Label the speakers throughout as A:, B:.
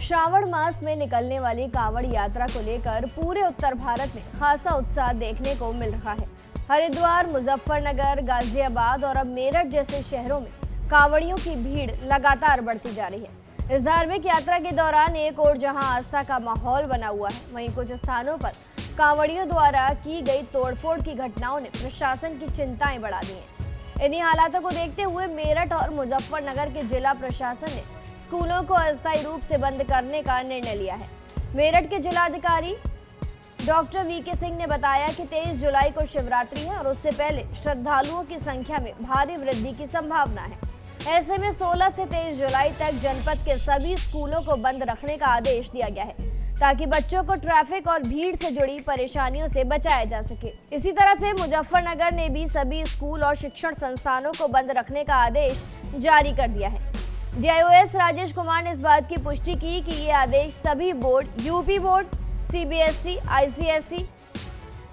A: श्रावण मास में निकलने वाली कांवड़ यात्रा को लेकर पूरे उत्तर भारत में खासा उत्साह देखने को मिल रहा है। हरिद्वार, मुजफ्फरनगर, गाजियाबाद और अब मेरठ जैसे शहरों में कांवड़ियों की भीड़ लगातार बढ़ती जा रही है। इस धार्मिक यात्रा के दौरान एक ओर जहां आस्था का माहौल बना हुआ है, वहीं कुछ स्थानों पर कांवड़ियों द्वारा की गई तोड़फोड़ की घटनाओं ने प्रशासन की चिंताएं बढ़ा दी हैं। इन्हीं हालातों को देखते हुए मेरठ और मुजफ्फरनगर के जिला प्रशासन ने स्कूलों को अस्थायी रूप से बंद करने का निर्णय लिया है। मेरठ के जिलाधिकारी डॉक्टर वीके सिंह ने बताया कि 23 जुलाई को शिवरात्रि है और उससे पहले श्रद्धालुओं की संख्या में भारी वृद्धि की संभावना है। ऐसे में 16 से 23 जुलाई तक जनपद के सभी स्कूलों को बंद रखने का आदेश दिया गया है, ताकि बच्चों को ट्रैफिक और भीड़ से जुड़ी परेशानियों से बचाया जा सके। इसी तरह से मुजफ्फरनगर ने भी सभी स्कूल और शिक्षण संस्थानों को बंद रखने का आदेश जारी कर दिया है। DIOS राजेश कुमार ने इस बात की पुष्टि की कि ये आदेश सभी board, UP board, CBSE, ICSE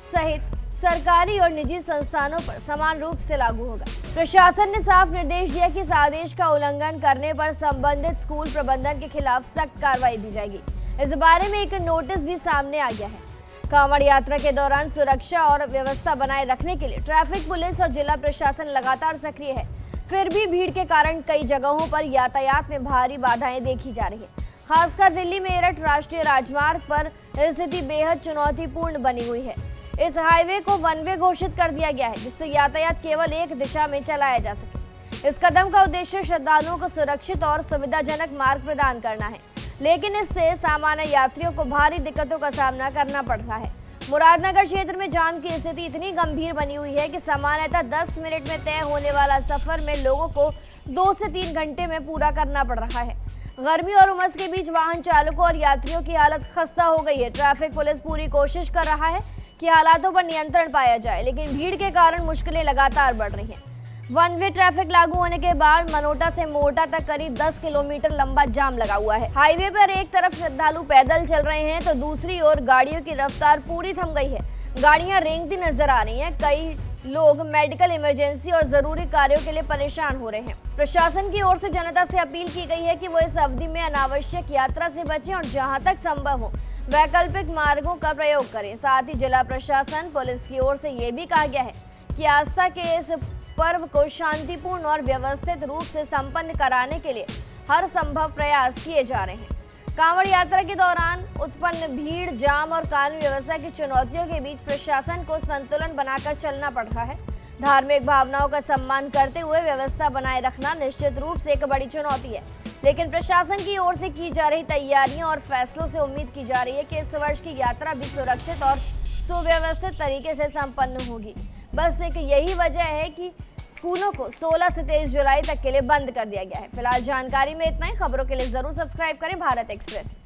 A: सहित सरकारी और निजी संस्थानों पर समान रूप से लागू होगा। प्रशासन ने साफ निर्देश दिया कि इस आदेश का उल्लंघन करने पर संबंधित स्कूल प्रबंधन के खिलाफ सख्त कार्रवाई की जाएगी। इस बारे में एक नोटिस भी सामने आ गया है। कांवड़ यात्रा के दौरान सुरक्षा और व्यवस्था बनाए रखने के लिए ट्रैफिक पुलिस और जिला प्रशासन लगातार सक्रिय है। फिर भी भीड़ के कारण कई जगहों पर यातायात में भारी बाधाएं देखी जा रही है। खासकर दिल्ली मेरठ राष्ट्रीय राजमार्ग पर स्थिति बेहद चुनौतीपूर्ण बनी हुई है। इस हाईवे को वन वे घोषित कर दिया गया है, जिससे यातायात केवल एक दिशा में चलाया जा सके। इस कदम का उद्देश्य श्रद्धालुओं को सुरक्षित और सुविधाजनक मार्ग प्रदान करना है, लेकिन इससे सामान्य यात्रियों को भारी दिक्कतों का सामना करना पड़ रहा है। मुरादनगर क्षेत्र में जाम की स्थिति इतनी गंभीर बनी हुई है कि सामान्यतः 10 मिनट में तय होने वाला सफर में लोगों को 2 से 3 घंटे में पूरा करना पड़ रहा है। गर्मी और उमस के बीच वाहन चालकों और यात्रियों की हालत खस्ता हो गई है। ट्रैफिक पुलिस पूरी कोशिश कर रहा है कि हालातों पर नियंत्रण पाया जाए, लेकिन भीड़ के कारण मुश्किलें लगातार बढ़ रही हैं। वन वे ट्रैफिक लागू होने के बाद मनोटा से मोटा तक करीब 10 किलोमीटर लंबा जाम लगा हुआ है। हाईवे पर एक तरफ श्रद्धालु पैदल चल रहे हैं तो दूसरी ओर गाड़ियों की रफ्तार पूरी थम गई है। गाड़ियां रेंगती नजर आ रही हैं। कई लोग मेडिकल इमरजेंसी और जरूरी कार्यों के लिए परेशान हो रहे हैं। प्रशासन की ओर से जनता से अपील की गई है कि वो इस अवधि में अनावश्यक यात्रा से बचें और जहां तक संभव हो वैकल्पिक मार्गों का प्रयोग करें। साथ ही जिला प्रशासन, पुलिस की ओर से ये भी कहा गया है कि आस्था के इस पर्व को शांतिपूर्ण और व्यवस्थित रूप से संपन्न कराने के लिए हर संभव प्रयास किए जा रहे हैं। कांवड़ यात्रा के दौरान उत्पन्न भीड़, जाम और कानून व्यवस्था की चुनौतियों के बीच प्रशासन को संतुलन बनाकर चलना पड़ रहा है। धार्मिक भावनाओं का सम्मान करते हुए व्यवस्था बनाए रखना निश्चित रूप से एक बड़ी चुनौती है, लेकिन प्रशासन की ओर से की जा रही तैयारियों और फैसलों से उम्मीद की जा रही है कि इस वर्ष की यात्रा भी सुरक्षित और सुव्यवस्थित तरीके से संपन्न होगी। बस एक यही वजह है कि स्कूलों को 16 से 23 जुलाई तक के लिए बंद कर दिया गया है। फिलहाल जानकारी में इतना ही। खबरों के लिए जरूर सब्सक्राइब करें भारत एक्सप्रेस।